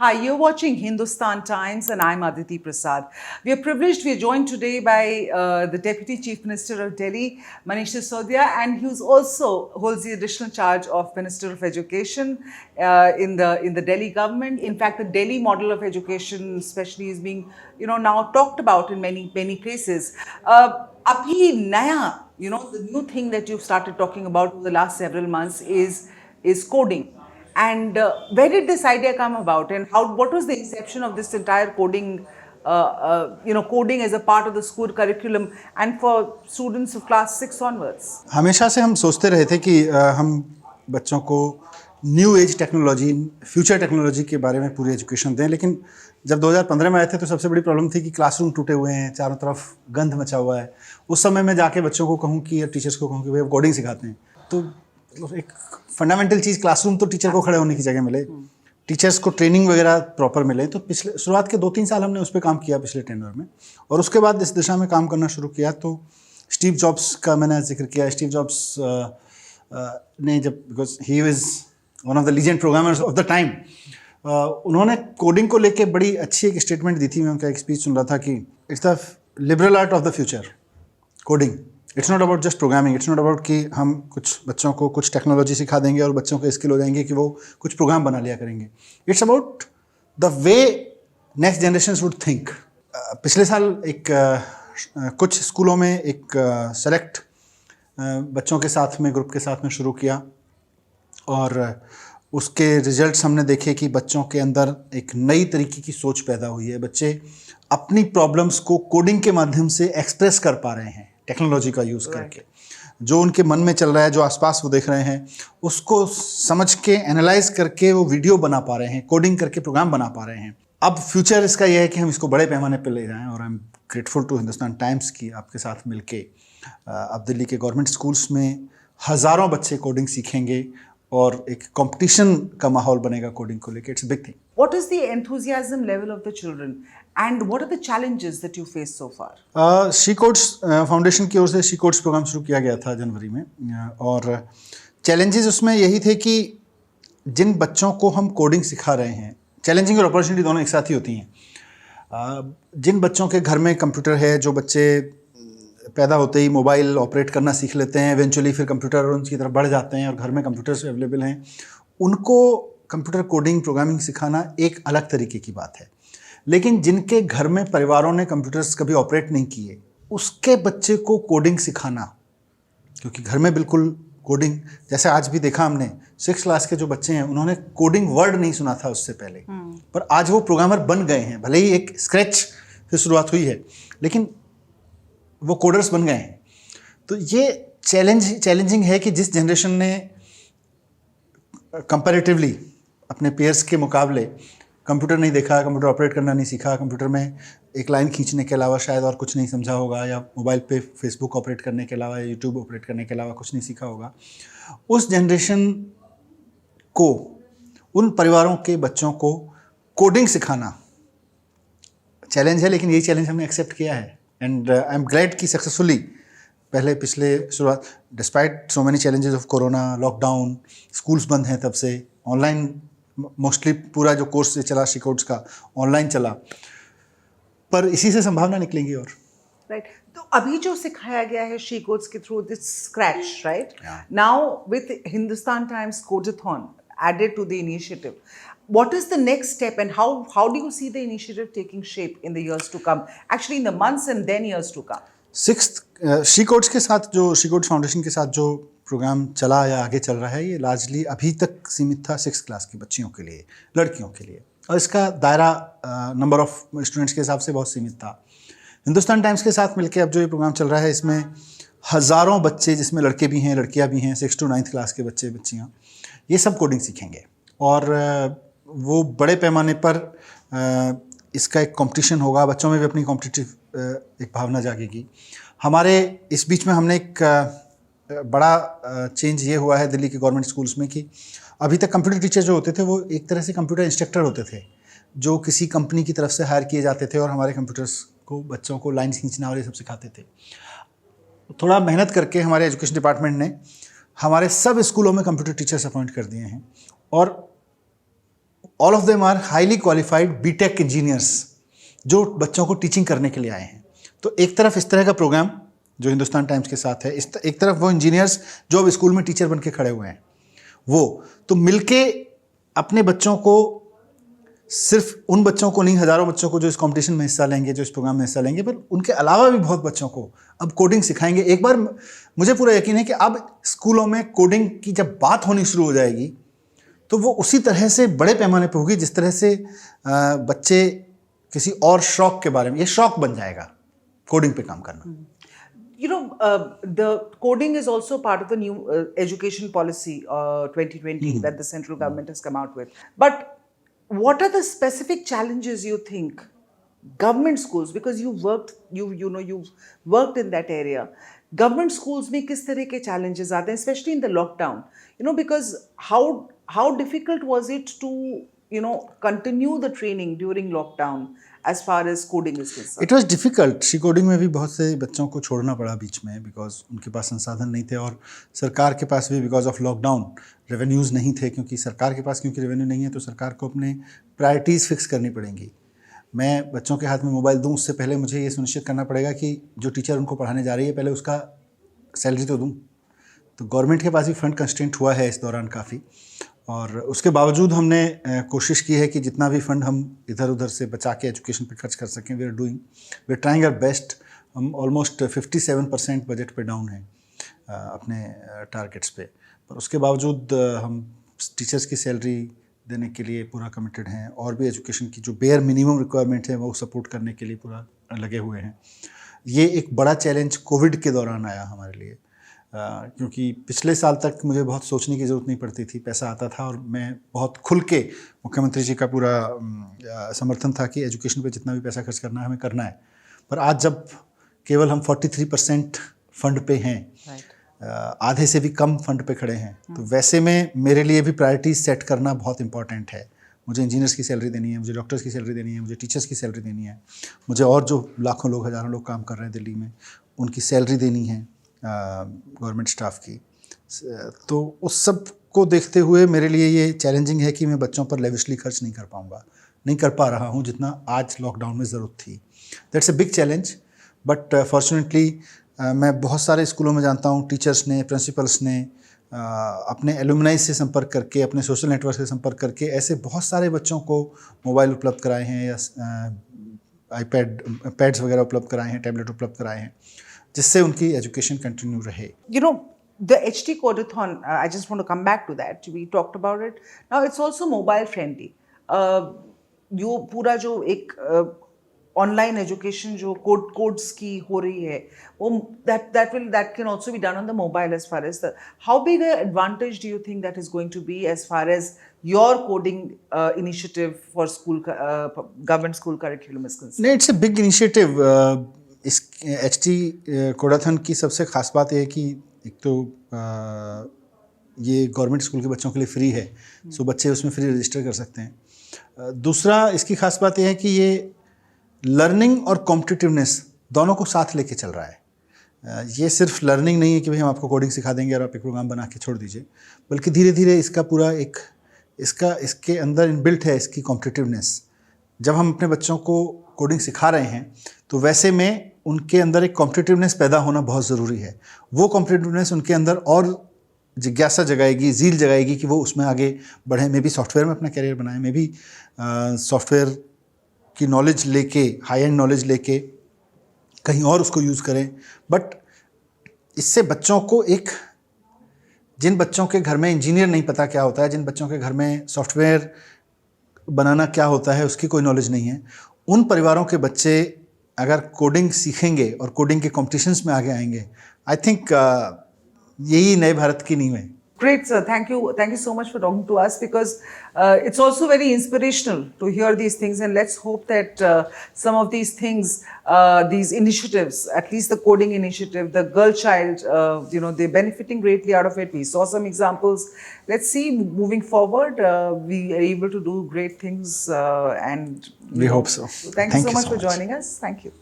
Hi, you're watching Hindustan Times and I'm Aditi Prasad. We are privileged, we are joined today by the Deputy Chief Minister of Delhi, Manish Sisodia, and he also holds the additional charge of Minister of Education in the Delhi government. In fact, the Delhi model of education especially is being, now talked about in many places. Abhi Naya, the new thing that you've started talking about over the last several months is coding. And where did this idea come about, and what was the inception of this entire coding, coding as a part of the school curriculum and for students of class 6 onwards? हमेशा से हम सोचते रहे थे कि हम बच्चों को new age technology, future technology के बारे में पूरी एजुकेशन दें, लेकिन जब 2015 में आए थे तो सबसे बड़ी प्रॉब्लम थी कि क्लासरूम टूटे हुए हैं, चारों तरफ गंध मचा हुआ है। उस समय मैं जाके बच्चों को कहूँ कि या टीचर्स को कहूँ कि भाई कोडिंग सिखाते हैं, तो एक फंडामेंटल चीज़ क्लासरूम तो टीचर को खड़े होने की जगह मिले, टिचर्स को ट्रेनिंग वगैरह प्रॉपर मिले। तो पिछले शुरुआत के 2-3 साल हमने उस पर काम किया पिछले टेन्योर में, और उसके बाद इस दिशा में काम करना शुरू किया। तो स्टीव जॉब्स का मैंने जिक्र किया। स्टीव जॉब्स ने जब, because he was one of the legend programmers of the time, उन्होंने कोडिंग को लेके बड़ी अच्छी एक स्टेटमेंट दी थी। मैं उनका एक स्पीच सुन रहा था कि it's the liberal art of the future, coding. It's not about just programming, it's not about कि हम कुछ बच्चों को कुछ टेक्नोलॉजी सिखा देंगे और बच्चों को स्किल हो जाएंगे कि वो कुछ प्रोग्राम बना लिया करेंगे। It's about the way next generation would think. पिछले साल कुछ स्कूलों में एक सेलेक्ट बच्चों के साथ में, ग्रुप के साथ में शुरू किया, और उसके रिजल्ट्स हमने देखे कि बच्चों के अंदर एक नई तरीके की सोच पैदा हुई है। बच्चे अपनी प्रॉब्लम्स को कोडिंग के माध्यम से एक्सप्रेस कर पा रहे हैं, टेक्नोलॉजी का यूज़ करके। जो उनके मन में चल रहा है, जो आसपास वो देख रहे हैं, उसको समझ के एनालाइज करके वो वीडियो बना पा रहे हैं, कोडिंग करके प्रोग्राम बना पा रहे हैं। अब फ्यूचर इसका यह है कि हम इसको बड़े पैमाने पर ले जाएं, और I am grateful to Hindustan Times की आपके साथ मिलके अब दिल्ली के गवर्नमेंट स्कूल्स में हज़ारों बच्चे कोडिंग सीखेंगे और एक कंपटीशन का माहौल बनेगा कोडिंग को लेके। It's a big thing. What is the enthusiasm level of the children and what are the challenges that you face so far? She codes foundation की ओर से शी कोड्स प्रोग्राम शुरू किया गया था जनवरी में, और चैलेंजेस उसमें यही थे कि जिन बच्चों को हम कोडिंग सिखा रहे हैं, चैलेंजिंग और अपॉर्चुनिटी दोनों एक साथ ही होती हैं। जिन बच्चों के घर में कंप्यूटर है, जो बच्चे पैदा होते ही मोबाइल ऑपरेट करना सीख लेते हैं, इवेंचुअली फिर कंप्यूटर उनकी तरफ बढ़ जाते हैं और घर में कंप्यूटर्स अवेलेबल हैं, उनको कंप्यूटर कोडिंग प्रोग्रामिंग सिखाना एक अलग तरीके की बात है। लेकिन जिनके घर में परिवारों ने कंप्यूटर्स कभी ऑपरेट नहीं किए, उसके बच्चे को कोडिंग सिखाना, क्योंकि घर में बिल्कुल कोडिंग, जैसे आज भी देखा हमने 6 क्लास के जो बच्चे हैं, उन्होंने कोडिंग वर्ड नहीं सुना था उससे पहले, पर आज वो प्रोग्रामर बन गए हैं। भले ही एक स्क्रैच से शुरुआत हुई है, लेकिन वो कोडर्स बन गए हैं। तो ये चैलेंजिंग है कि जिस जनरेशन ने कंपैरेटिवली अपने पेयर्स के मुकाबले कंप्यूटर नहीं देखा, कंप्यूटर ऑपरेट करना नहीं सीखा, कंप्यूटर में एक लाइन खींचने के अलावा शायद और कुछ नहीं समझा होगा, या मोबाइल पे फेसबुक ऑपरेट करने के अलावा या यूट्यूब ऑपरेट करने के अलावा कुछ नहीं सीखा होगा, उस जनरेशन को, उन परिवारों के बच्चों को कोडिंग सिखाना चैलेंज है। लेकिन यही चैलेंज हमने एक्सेप्ट किया है, एंड आई एम ग्लैड कि सक्सेसफुली पिछले शुरुआत, despite so many challenges of corona, lockdown, schools बंद हैं, तब से ऑनलाइन मोस्टली पूरा जो कोर्स चला शी कोड्स का ऑनलाइन चला, पर इसी से संभावना निकलेंगी। और राइट, तो अभी जो सिखाया गया है शी कोड्स के through, this scratch, right, now with Hindustan Times codathon added to the initiative, what is the next step and how do you see the initiative taking shape in the years to come, actually in the months and then years to come? She codes के साथ, जो she codes foundation के साथ जो programme चला या आगे चल रहा है, ये लार्जली अभी तक सीमित था 6 क्लास की बच्चियों के लिए, लड़कियों के लिए, और इसका दायरा नंबर ऑफ स्टूडेंट्स के हिसाब से बहुत सीमित था। हिंदुस्तान टाइम्स के साथ मिलकर अब जो ये प्रोग्राम चल रहा है, इसमें हज़ारों बच्चे, जिसमें लड़के भी हैं लड़कियां भी हैं, 6 to 9th क्लास के बच्चे बच्चियाँ, ये सब कोडिंग सीखेंगे, और वो बड़े पैमाने पर इसका एक कंपटीशन होगा। बच्चों में भी अपनी कॉम्पिटिटिव एक भावना जागेगी। हमारे इस बीच में हमने एक बड़ा चेंज ये हुआ है दिल्ली के गवर्नमेंट स्कूल्स में कि अभी तक कंप्यूटर टीचर जो होते थे, वो एक तरह से कंप्यूटर इंस्ट्रक्टर होते थे, जो किसी कंपनी की तरफ से हायर किए जाते थे और हमारे कंप्यूटर्स को, बच्चों को लाइन खींचना और ये सब सिखाते थे। थोड़ा मेहनत करके हमारे एजुकेशन डिपार्टमेंट ने हमारे सब स्कूलों में कंप्यूटर टीचर्स अपॉइंट कर दिए हैं, और all of them are highly qualified BTech engineers जो बच्चों को टीचिंग करने के लिए आए हैं। तो एक तरफ इस तरह का प्रोग्राम जो हिंदुस्तान टाइम्स के साथ है, एक तरफ वो इंजीनियर्स जो अब स्कूल में टीचर बन के खड़े हुए हैं, वो तो मिलके अपने बच्चों को, सिर्फ उन बच्चों को नहीं, हज़ारों बच्चों को जो इस कंपटीशन में हिस्सा लेंगे, जो इस प्रोग्राम में हिस्सा लेंगे, पर उनके अलावा भी बहुत बच्चों को अब कोडिंग सिखाएंगे। एक बार मुझे पूरा यकीन है कि अब स्कूलों में कोडिंग की जब बात होनी शुरू हो जाएगी तो वो उसी तरह से बड़े पैमाने पर होगी जिस तरह से बच्चे किसी और शौक के बारे में, ये शौक बन जाएगा कोडिंग पे काम करना। You know, the coding is also part of the new education policy 2020 that the central government has come out with. But what are the specific challenges you think government schools, because you've worked in that area, government schools में किस तरह के challenges आते हैं, especially in the lockdown? You know, because how difficult was it to continue the training during lockdown as far as coding is concerned? It was difficult. She coding में भी बहुत से बच्चों को छोड़ना पड़ा बीच में, बिकॉज उनके पास संसाधन नहीं थे, और सरकार के पास भी बिकॉज ऑफ लॉकडाउन रेवेन्यूज़ नहीं थे, क्योंकि सरकार के पास क्योंकि रेवेन्यू नहीं है तो सरकार को अपने प्रायोरिटीज़ फिक्स करनी पड़ेंगी। मैं बच्चों के हाथ में मोबाइल दूँ उससे पहले मुझे ये सुनिश्चित करना पड़ेगा कि जो टीचर उनको पढ़ाने जा रही है पहले उसका सैलरी तो दूँ। तो गवर्नमेंट के पास भी फंड कंस्ट्रेंट हुआ है इस दौरान काफ़ी, और उसके बावजूद हमने कोशिश की है कि जितना भी फंड हम इधर उधर से बचा के एजुकेशन पे खर्च कर सकें, we are trying our best. हम ऑलमोस्ट 57% बजट पे डाउन हैं अपने टारगेट्स पे, पर उसके बावजूद हम टीचर्स की सैलरी देने के लिए पूरा कमिटेड हैं, और भी एजुकेशन की जो बेयर मिनिमम रिक्वायरमेंट है वो सपोर्ट करने के लिए पूरा लगे हुए हैं। ये एक बड़ा चैलेंज कोविड के दौरान आया हमारे लिए, क्योंकि पिछले साल तक मुझे बहुत सोचने की ज़रूरत नहीं पड़ती थी, पैसा आता था और मैं बहुत खुल के, मुख्यमंत्री जी का पूरा समर्थन था कि एजुकेशन पे जितना भी पैसा खर्च करना है हमें करना है। पर आज जब केवल हम 43% फंड पे हैं, आधे से भी कम फंड पे खड़े हैं, तो वैसे में मेरे लिए भी प्रायोरिटीज सेट करना बहुत इंपॉर्टेंट है। मुझे इंजीनियर्स की सैलरी देनी है, मुझे डॉक्टर्स की सैलरी देनी है, मुझे टीचर्स की सैलरी देनी है, मुझे और जो लाखों लोग, हज़ारों लोग काम कर रहे हैं दिल्ली में, उनकी सैलरी देनी है गवर्नमेंट स्टाफ की। तो उस सब को देखते हुए मेरे लिए ये चैलेंजिंग है कि मैं बच्चों पर लेविशली खर्च नहीं कर पाऊँगा, नहीं कर पा रहा हूँ जितना आज लॉकडाउन में ज़रूरत थी। That's a big challenge, but fortunately मैं बहुत सारे स्कूलों में जानता हूँ टीचर्स ने, प्रिंसिपल्स ने अपने एलुमनाई से संपर्क करके, अपने सोशल नेटवर्क से संपर्क करके ऐसे बहुत सारे बच्चों को मोबाइल उपलब्ध कराए हैं, या पैड्स वगैरह उपलब्ध कराए हैं, टैबलेट उपलब्ध कराए हैं, जिससे उनकी एजुकेशन कंटिन्यू रहे। You know, the HT Codathon, I just want to come back to that. We talked about it. Now it's also mobile friendly. जो पूरा जो एक ऑनलाइन एजुकेशन जो कोड्स की हो रही है, वो that can also be done on the mobile. As far as how big an advantage do you think that is going to be as far as your coding initiative for school government school curriculum is concerned? नहीं, it's a big initiative. इस HT कोडाथन की सबसे ख़ास बात यह है कि एक तो ये गवर्नमेंट स्कूल के बच्चों के लिए फ्री है, सो बच्चे उसमें फ्री रजिस्टर कर सकते हैं। दूसरा इसकी ख़ास बात यह है कि ये लर्निंग और कॉम्पिटिटिवनेस दोनों को साथ लेके चल रहा है। ये सिर्फ लर्निंग नहीं है कि भाई हम आपको कोडिंग सिखा देंगे और आप एक प्रोग्राम बना के छोड़ दीजिए, बल्कि धीरे धीरे इसका पूरा एक इसके अंदर इनबिल्ट है इसकी कॉम्पिटिटिवनेस। जब हम अपने बच्चों को कोडिंग सिखा रहे हैं तो वैसे में उनके अंदर एक कॉम्पिटिटिवनेस पैदा होना बहुत ज़रूरी है। वो कॉम्पिटिटिवनेस उनके अंदर और जिज्ञासा जगाएगी, ज़ील जगाएगी कि वो उसमें आगे बढ़ें, मे भी सॉफ्टवेयर में अपना करियर बनाएं, मे भी सॉफ्टवेयर की नॉलेज लेके, हाई एंड नॉलेज लेके कहीं और उसको यूज़ करें। बट इससे बच्चों को जिन बच्चों के घर में इंजीनियर नहीं पता क्या होता है, जिन बच्चों के घर में सॉफ्टवेयर बनाना क्या होता है उसकी कोई नॉलेज नहीं है, उन परिवारों के बच्चे अगर कोडिंग सीखेंगे और कोडिंग के कॉम्पिटिशन्स में आगे आएंगे, आई थिंक यही नए भारत की नींव है। Great, sir. Thank you so much for talking to us, because it's also very inspirational to hear these things, and let's hope that some of these things, these initiatives, at least the coding initiative, the girl child, they're benefiting greatly out of it. We saw some examples. Let's see, moving forward, we are able to do great things, and we hope so. Thank you so much for joining us. Thank you.